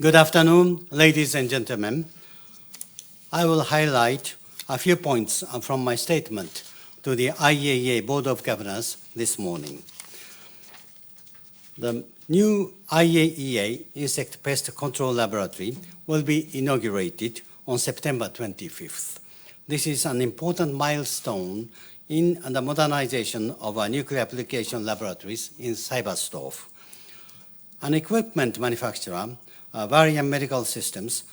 Good afternoon, ladies and gentlemen. I will highlight a few points from my statement to the IAEA Board of Governors this morning. The new IAEA Insect Pest Control Laboratory will be inaugurated on September 25th. This is an important milestone in the modernization of our nuclear application laboratories in Cyberstorf. An equipment manufacturer, Varian Medical Systems,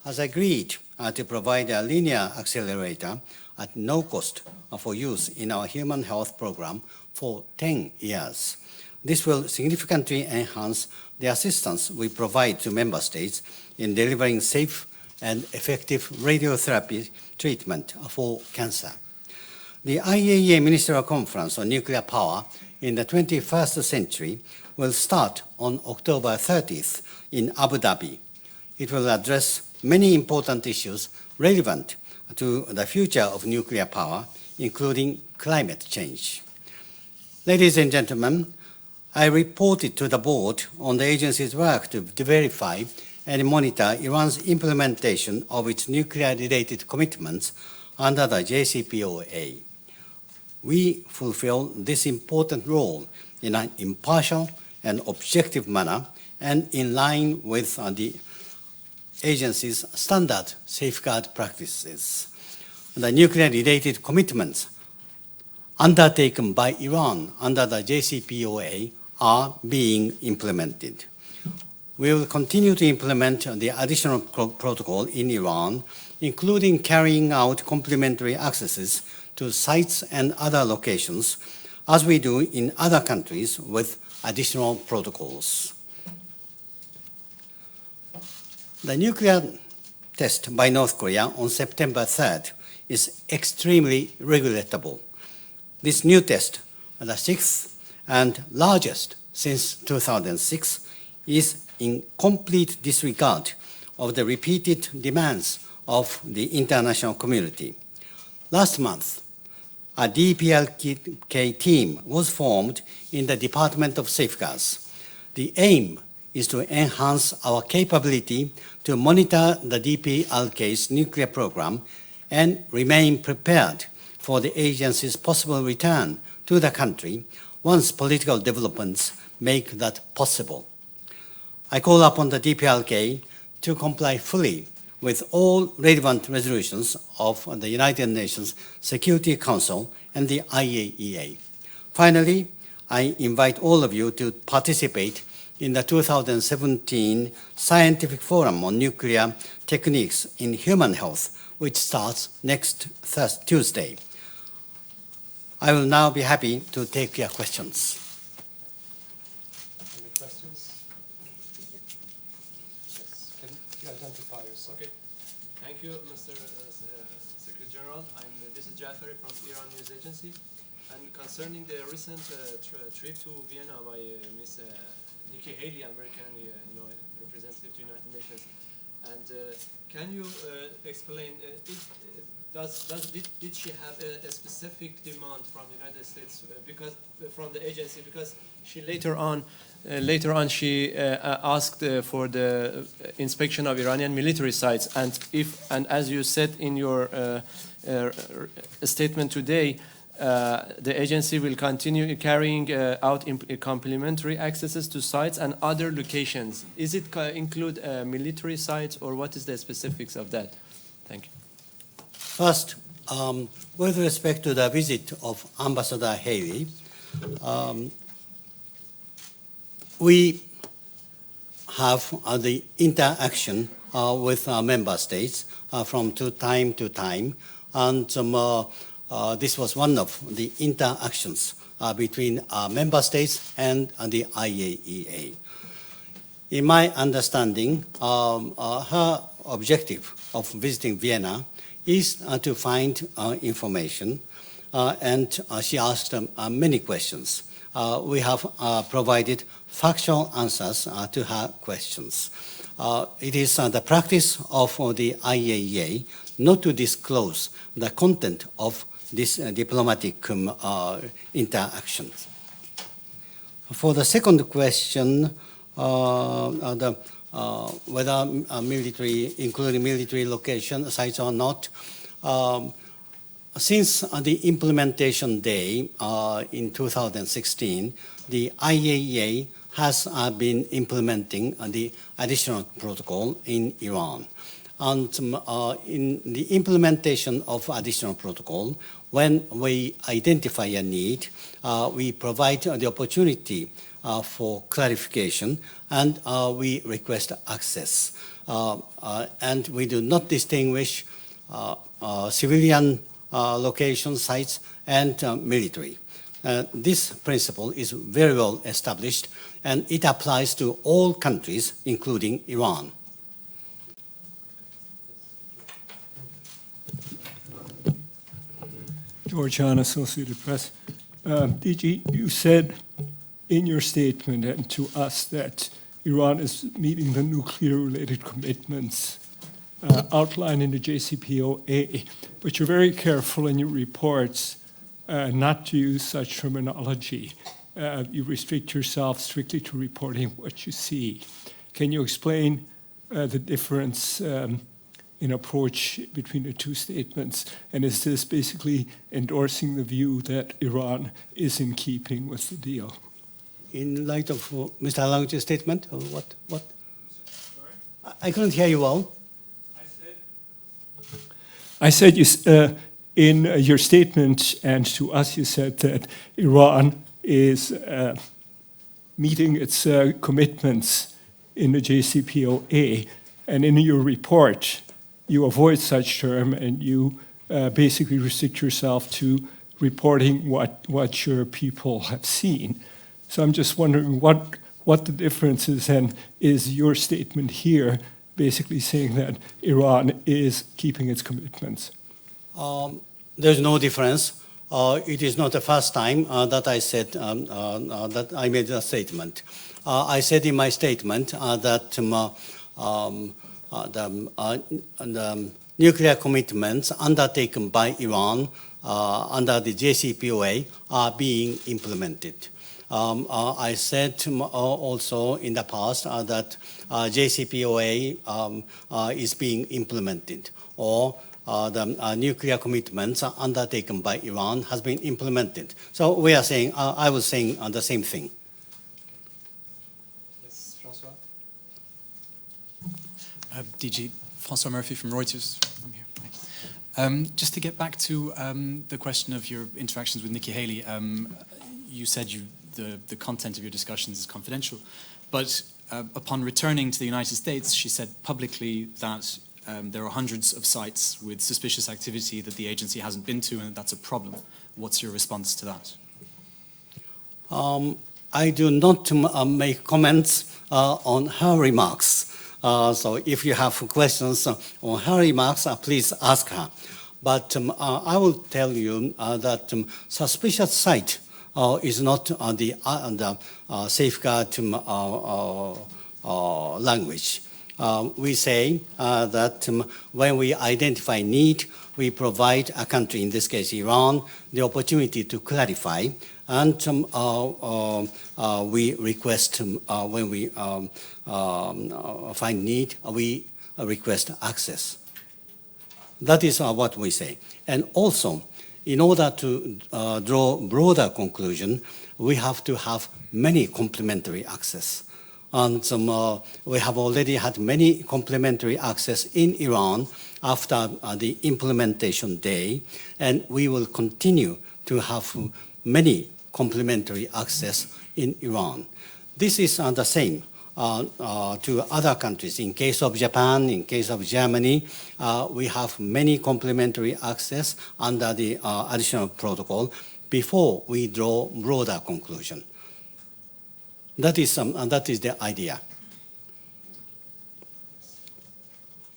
has agreed to provide a linear accelerator at no cost for use in our human health program for 10 years. This will significantly enhance the assistance we provide to member states in delivering safe and effective radiotherapy treatment for cancer. The IAEA Ministerial Conference on Nuclear Power in the 21st century will start on October 30th in Abu Dhabi. It will address many important issues relevant to the future of nuclear power, including climate change. Ladies and gentlemen, I reported to the board on the agency's work to verify and monitor Iran's implementation of its nuclear-related commitments under the JCPOA. We fulfill this important role in an impartial and objective manner and in line with the agency's standard safeguard practices. The nuclear-related commitments undertaken by Iran under the JCPOA are being implemented. We will continue to implement the additional protocol in Iran, including carrying out complementary accesses to sites and other locations, as we do in other countries with additional protocols. The nuclear test by North Korea on September 3rd is extremely regrettable. This new test, the sixth and largest since 2006, is in complete disregard of the repeated demands of the international community. Last month, a DPLK team was formed in the Department of Safeguards. The aim is to enhance our capability to monitor the DPLK's nuclear program and remain prepared for the agency's possible return to the country once political developments make that possible. I call upon the DPLK to comply fully with all relevant resolutions of the United Nations Security Council and the IAEA. Finally, I invite all of you to participate in the 2017 Scientific Forum on Nuclear Techniques in Human Health, which starts next Tuesday. I will now be happy to take your questions. Any questions? Yes. Can you identify yourself? Okay. Thank you, Mr. Secretary General. This is Jafari from Iran News Agency. And concerning the recent trip to Vienna by Ms. Nikki Haley, American representative to the United Nations, and can you explain? Did she have a specific demand from the United States because from the agency? Because she later on she asked for the inspection of Iranian military sites, and as you said in your statement today, the agency will continue carrying out complementary accesses to sites and other locations. Is it include military sites, or what is the specifics of that? Thank you. First, with respect to the visit of Ambassador Haley, we have the interaction with our member states from time to time, and this was one of the interactions between our member states and the IAEA. In my understanding, her objective of visiting Vienna is to find information, and she asked many questions. We have provided factual answers to her questions. It is the practice of the IAEA not to disclose the content of this diplomatic interactions. For the second question, the whether military, including military location sites or not. Since the implementation day in 2016, the IAEA has been implementing the additional protocol in Iran. And in the implementation of additional protocol, when we identify a need, we provide the opportunity for clarification, and we request access. And we do not distinguish civilian location sites and military. This principle is very well established, and it applies to all countries, including Iran. George Hahn, Associated Press. DG, you said in your statement and to us that Iran is meeting the nuclear-related commitments outlined in the JCPOA, but you're very careful in your reports not to use such terminology. You restrict yourself strictly to reporting what you see. Can you explain the difference in approach between the two statements? And is this basically endorsing the view that Iran is in keeping with the deal? In light of Mr. Alang's statement, or what? Sorry? I couldn't hear you well. I said you, in your statement and to us, you said that Iran is meeting its commitments in the JCPOA, and in your report, you avoid such term and you basically restrict yourself to reporting what your people have seen. So I'm just wondering what the difference is, and is your statement here basically saying that Iran is keeping its commitments? There's no difference. It is not the first time that I said that I made a statement. I said in my statement that the nuclear commitments undertaken by Iran under the JCPOA are being implemented. I said also in the past that JCPOA is being implemented, or the nuclear commitments undertaken by Iran has been implemented. So we are saying, I was saying the same thing. Yes, François. DG, François Murphy from Reuters. I'm here. Just to get back to the question of your interactions with Nikki Haley, you said the content of your discussions is confidential, but upon returning to the United States, she said publicly that there are hundreds of sites with suspicious activity that the agency hasn't been to, and that's a problem. What's your response to that? I do not make comments on her remarks. So if you have questions on her remarks, please ask her. But I will tell you that suspicious site is not the safeguard language. We say that when we identify need, we provide a country, in this case Iran, the opportunity to clarify, and we request, when we find need, we request access. That is what we say. And also, in order to draw broader conclusion, we have to have many complementary access. And we have already had many complementary access in Iran after the implementation day, and we will continue to have many complementary access in Iran. This is the same to other countries. In case of Japan, in case of Germany, we have many complementary access under the additional protocol before we draw broader conclusion. That is the idea.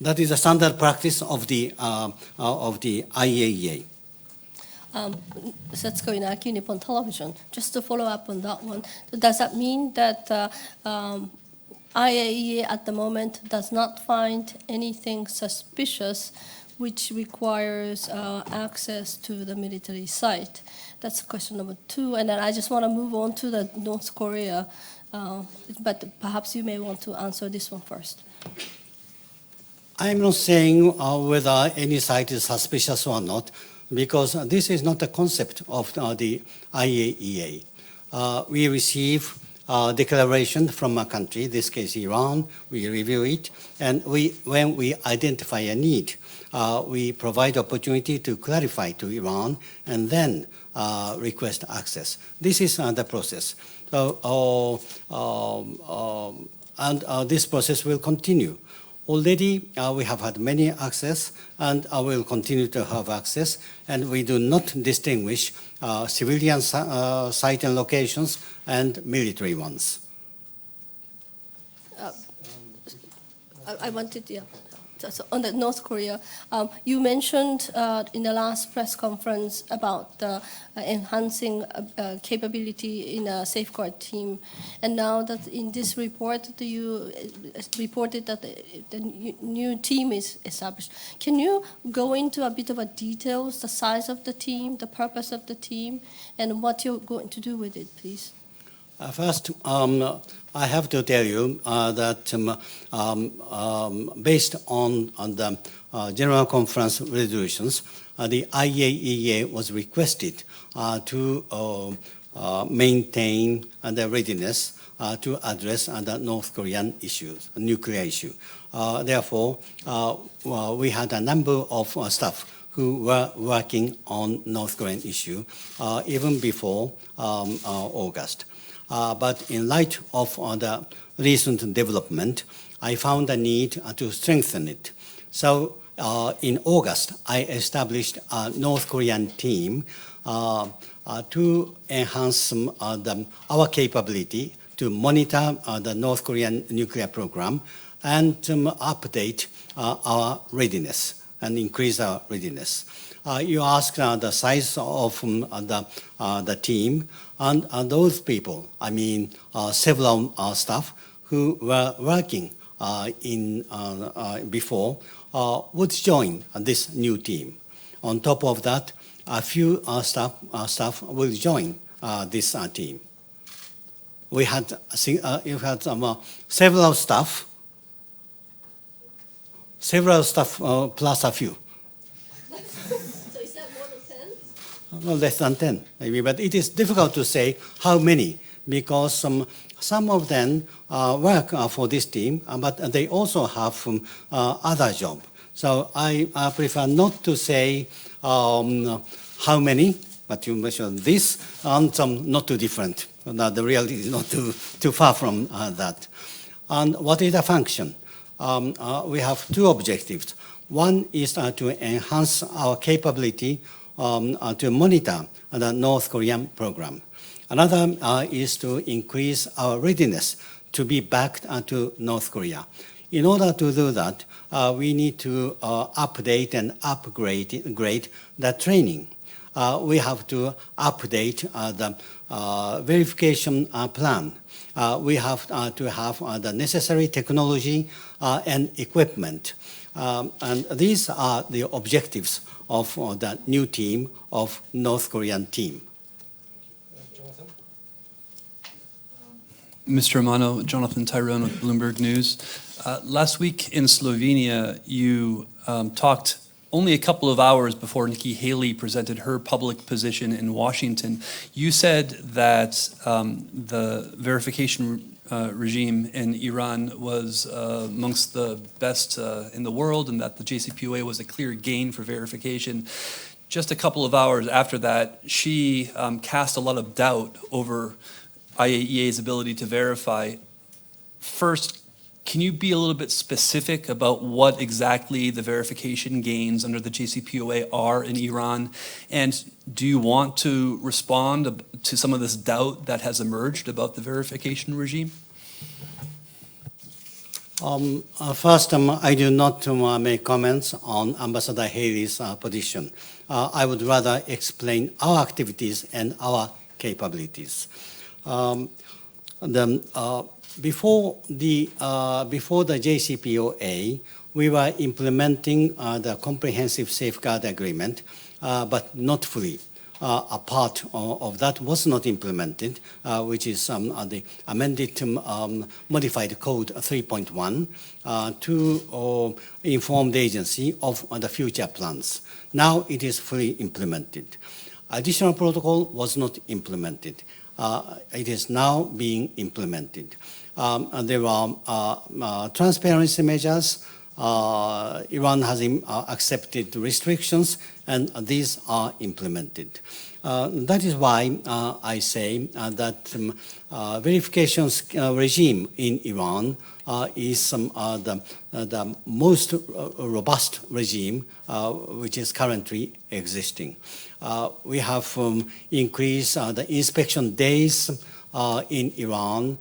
That is a standard practice of the IAEA. Setsuko Inaki, Nippon Television. Just to follow up on that one, does that mean that IAEA at the moment does not find anything suspicious which requires access to the military site? That's question number 2. And then I just want to move on to the North Korea But perhaps you may want to answer this one first. I'm not saying whether any site is suspicious or not, because this is not the concept of the IAEA. We receive declaration from a country, this case Iran, we review it, and when we identify a need, we provide opportunity to clarify to Iran and then request access. This is the process. This process will continue. Already, we have had many access, and will continue to have access, and we do not distinguish civilian site and locations and military ones. I wanted, yeah. So on the North Korea, you mentioned in the last press conference about enhancing capability in a safeguard team, and now that in this report you reported that the new team is established. Can you go into a bit of a details, the size of the team, the purpose of the team, and what you're going to do with it, please? First, I have to tell you that based on the General Conference resolutions, the IAEA was requested to maintain the readiness to address the North Korean issues, nuclear issue. Therefore, we had a number of staff who were working on North Korean issue even before August. But in light of the recent development, I found a need to strengthen it. So in August, I established a North Korean team to enhance our capability to monitor the North Korean nuclear program and update our readiness and increase our readiness. You asked the size of the team, and those people, I mean several staff who were working before would join this new team. On top of that, a few staff will join this team. We had several staff plus a few. So is that more than 10? Well, less than 10, maybe, but it is difficult to say how many, because some of them work for this team, but they also have other jobs. So I prefer not to say how many, but you mentioned this, and some not too different. The reality is not too far from that. And what is the function? We have two objectives. One is to enhance our capability to monitor the North Korean program. Another is to increase our readiness to be backed to North Korea. In order to do that, we need to update and upgrade the training. We have to update the verification plan. We have to have the necessary technology and equipment. And these are the objectives of the new team, of North Korean team. Jonathan? Mr. Amano, Jonathan Tyrone with Bloomberg News. Last week in Slovenia, you talked only a couple of hours before Nikki Haley presented her public position in Washington. You said that the verification regime in Iran was amongst the best in the world, and that the JCPOA was a clear gain for verification. Just a couple of hours after that, she cast a lot of doubt over IAEA's ability to verify. First, can you be a little bit specific about what exactly the verification gains under the JCPOA are in Iran? And do you want to respond to some of this doubt that has emerged about the verification regime? First, I do not make comments on Ambassador Haley's position. I would rather explain our activities and our capabilities. Before the JCPOA, we were implementing the comprehensive safeguard agreement, but not fully. a part of that was not implemented, which is the amended modified code 3.1 to inform the agency of the future plans. Now it is fully implemented. Additional protocol was not implemented. It is now being implemented. And there are transparency measures. Iran has accepted restrictions, and these are implemented. That is why I say that verification regime in Iran is the most robust regime which is currently existing. We have increased the inspection days in Iran.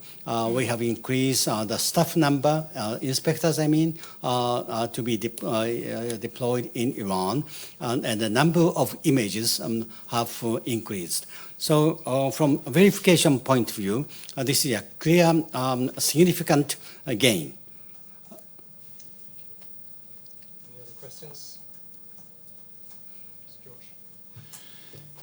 We have increased the staff number, inspectors I mean, to be deployed in Iran, and the number of images have increased. So from a verification point of view, this is a clear, significant gain. Any other questions? Mr. George.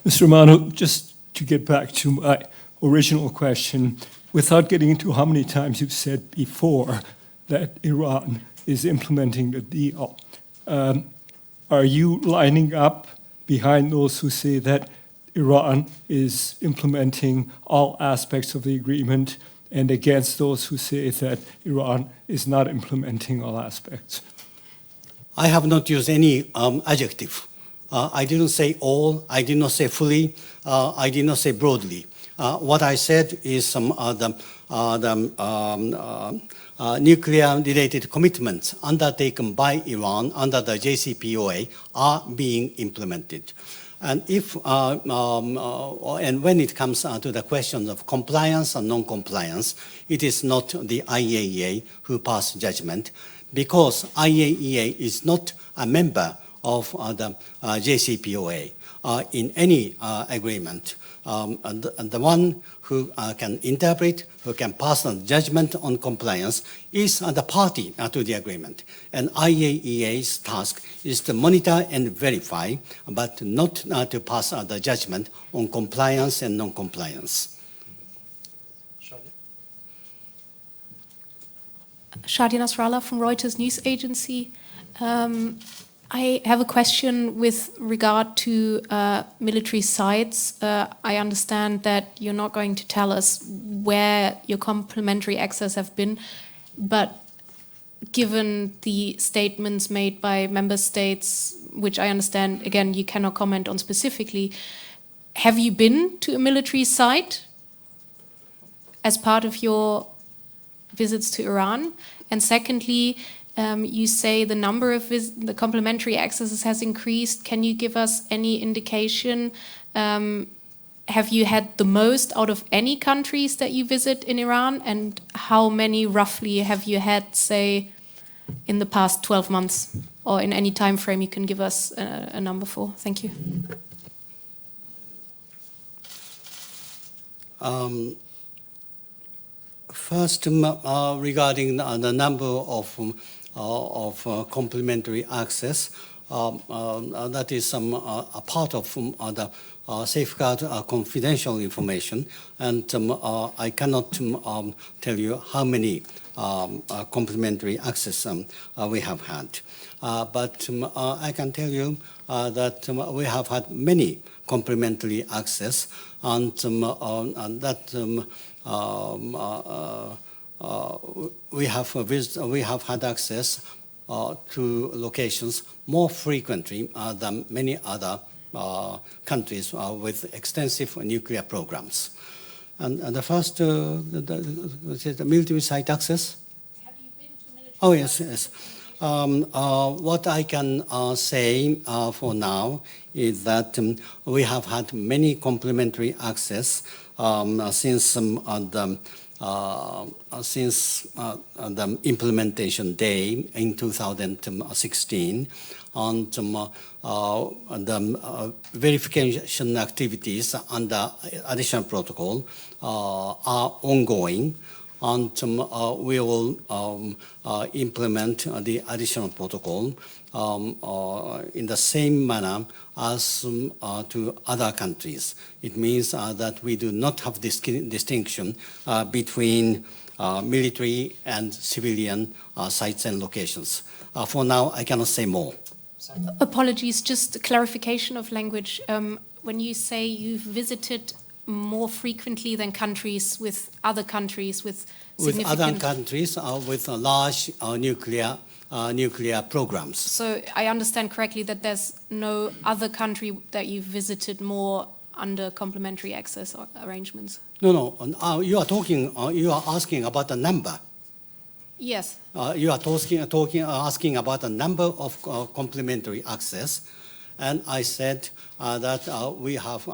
Mr. Amano, just to get back to my original question, without getting into how many times you've said before that Iran is implementing the deal, are you lining up behind those who say that Iran is implementing all aspects of the agreement and against those who say that Iran is not implementing all aspects? I have not used any adjective. I didn't say all, I did not say fully, I did not say broadly. What I said is the nuclear-related commitments undertaken by Iran under the JCPOA are being implemented. And if and when it comes to the question of compliance and non-compliance, it is not the IAEA who pass judgment, because IAEA is not a member of the JCPOA in any agreement. And the one who can interpret, who can pass on judgment on compliance is the party to the agreement. And IAEA's task is to monitor and verify, but not to pass the judgment on compliance and non-compliance. Shadia Nasrallah from Reuters News Agency. I have a question with regard to military sites. I understand that you're not going to tell us where your complementary access have been, but given the statements made by member states, which I understand, again, you cannot comment on specifically, have you been to a military site as part of your visits to Iran? And secondly, you say the number of the complementary accesses has increased. Can you give us any indication? Have you had the most out of any countries that you visit in Iran? And how many roughly have you had, say, in the past 12 months? Or in any time frame you can give us a number for? Thank you. First, regarding the number of complementary access, that is a part of the safeguard confidential information, and I cannot tell you how many complementary access we have had. But I can tell you that we have had many complementary access, and that we have had access to locations more frequently than many other countries with extensive nuclear programs. And the first, the military site access? Have you been to military Oh, yes, yes. What I can say for now is that we have had many complementary access since the implementation day in 2016, and the verification activities under additional protocol are ongoing, and we will implement the additional protocol in the same manner as to other countries. It means that we do not have this distinction between military and civilian sites and locations. For now, I cannot say more. Apologies, just a clarification of language. When you say you've visited more frequently than countries with other countries with significant... With other countries with large nuclear programs. So I understand correctly that there's no other country that you've visited more under complementary access arrangements? No. You are asking about the number. Yes. You are asking about the number of complementary access, and I said that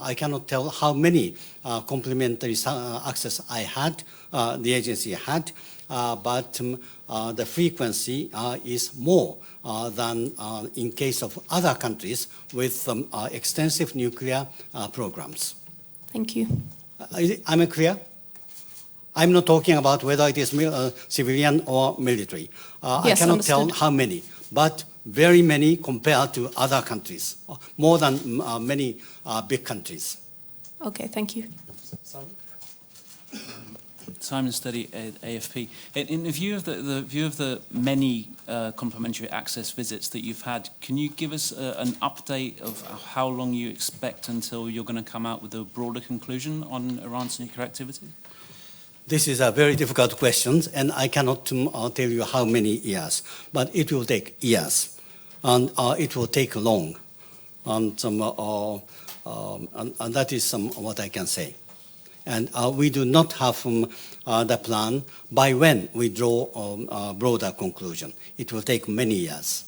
I cannot tell how many complementary access the agency had, but the frequency is more than in case of other countries with extensive nuclear programs. Thank you. Am I clear? I'm not talking about whether it is civilian or military. I Yes, cannot understood. tell how many, but very many compared to other countries, more than many big countries. Okay, thank you. Simon? Simon Study at AFP. In the view of the many complementary access visits that you've had, can you give us an update of how long you expect until you're going to come out with a broader conclusion on Iran's nuclear activity? This is a very difficult question, and I cannot tell you how many years, but it will take years, and it will take long, and that is what I can say. And we do not have the plan by when we draw a broader conclusion. It will take many years.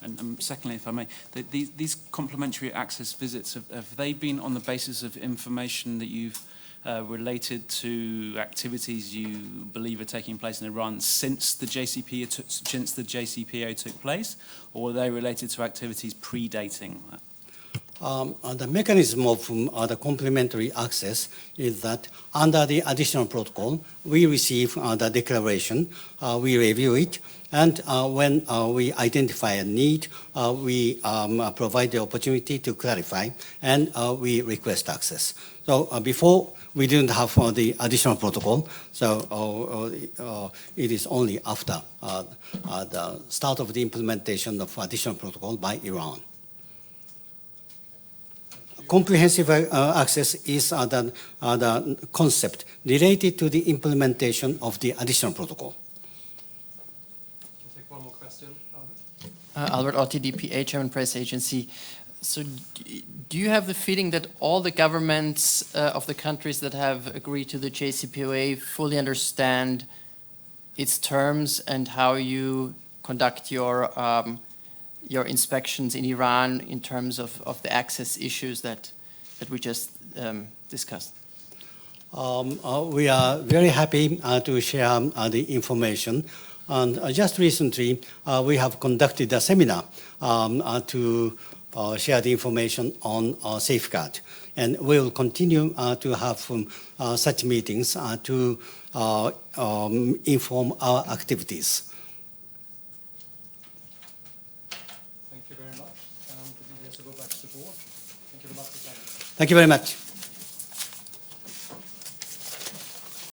And secondly, if I may, these complementary access visits, have they been on the basis of information that you've related to activities you believe are taking place in Iran since the JCPOA took place, or were they related to activities predating that? The mechanism of the complementary access is that under the additional protocol, we receive the declaration, we review it, and when we identify a need, we provide the opportunity to clarify, and we request access. So before, we didn't have the additional protocol, so it is only after the start of the implementation of additional protocol by Iran. Comprehensive access is the concept related to the implementation of the additional protocol. We'll take one more question. Albert Otti, DPA, German Press Agency. So do you have the feeling that all the governments of the countries that have agreed to the JCPOA fully understand its terms and how you conduct your inspections in Iran in terms of the access issues that we just discussed? We are very happy to share the information. And just recently, we have conducted a seminar to share the information on safeguard. And we will continue to have such meetings to inform our activities. Thank you very much. And we have to go back to the board. Thank you very much for coming. Thank you very much.